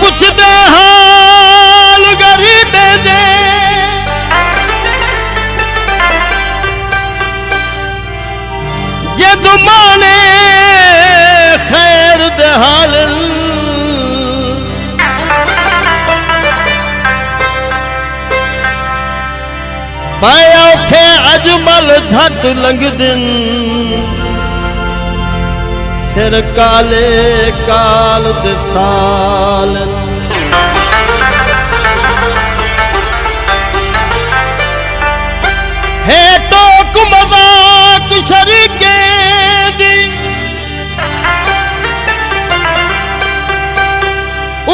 पुछदे हाल गरीब दे जे दुमाने खैर दे हाल पाया खे अजमल झट लंघ दिन सिर काले काल दे साल है टोक मजाक शरीके दी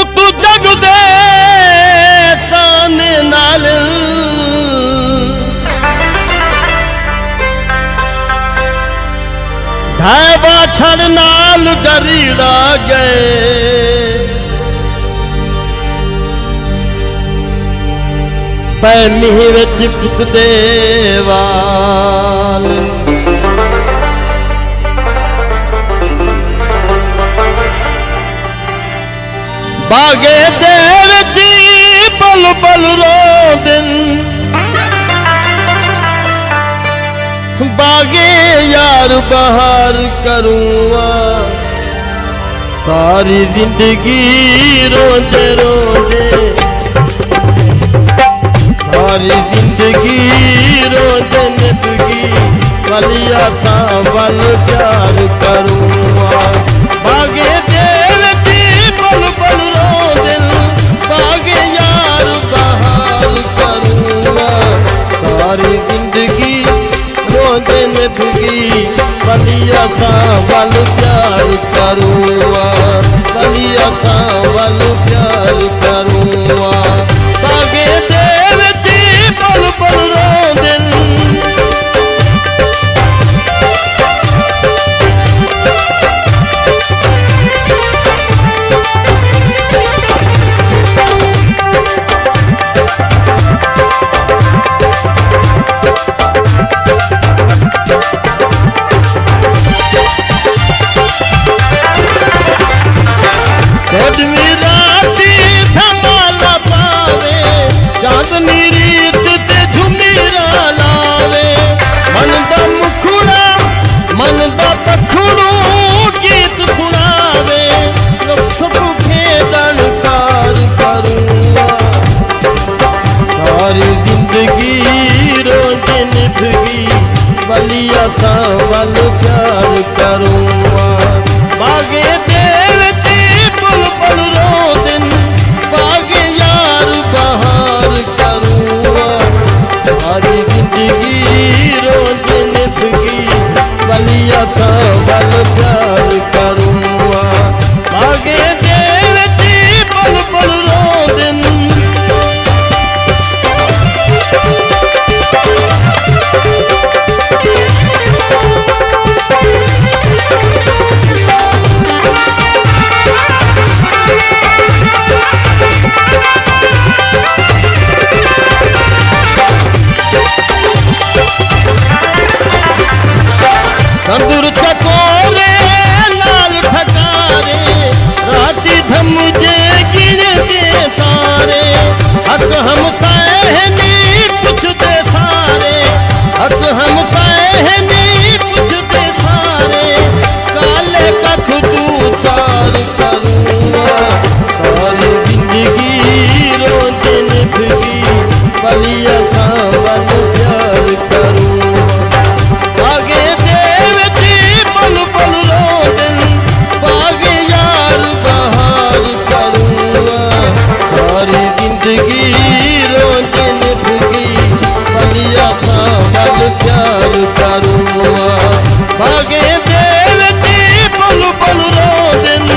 उतु जग दे ताने नाल धाय बाछड़ नाल डरीड़ा गए पै मीह विच पुसदे वाल बागे दे विच पल पल रो दिन बागे यार बहार करूँगा सारी जिंदगी रोजे रोजे सारी जिंदगी रोजे निभगी वलिया सा वल प्यार करूँगा बागे दिल की पल पल रो दिल बागे यार बहार करूँगा सारी जिंदगी निभगी बलिया सा वल प्यार करूँगा बलिया सा वल प्यार करूँगा बागे देव जी पल पल रो दिन चांदनी रीत ते झुमीरा लावे मन दा मुखड़ा मन दा पखड़ू गीत सुनावे लुक खेदन कार करूँगा सारी जिंदगी रोजे निभगी बलिया सा वल प्यार करूँगा बागे दिल की पल पल रो दिन बागे यार बहार करूँगा सारी जिंदगी रोज निभगी बलिया सा वल प्यार करूँगा बागे दिल की पल पल रो दिन तंदूर चकोरे लाल ठकारे राती धम जे गिरते सारे हक हम सहनी पुछते सारे हक हम सहनी पुछते सारे काले कख तू चार करूँगा सारी जिंदगी रोज निभगी बलिया सा वल प्यार करूँगा बागे पल पल रो दिन बागे यार बहार करूँगा सारी जिंदगी रोज निभगी बलिया सा वल प्यार करूँगा बागे दिल की पल पल रो दिन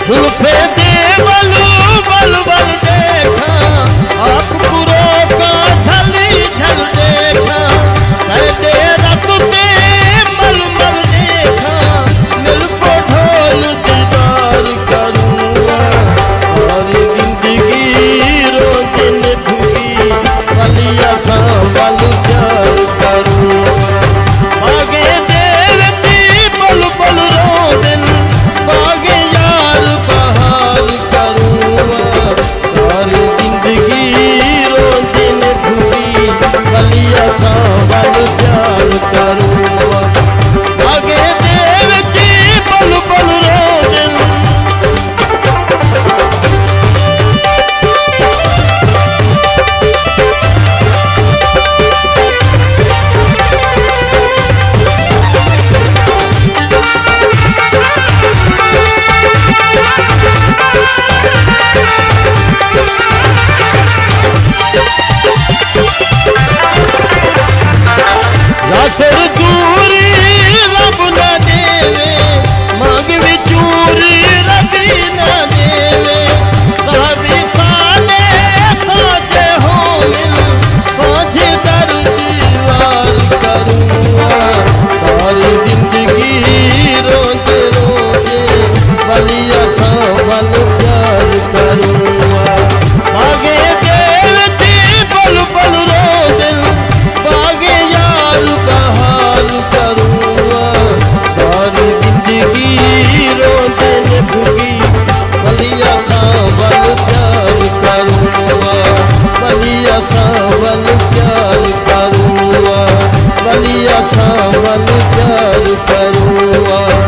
जुल्फे दे बलू बल लाल प्यार करूँगा।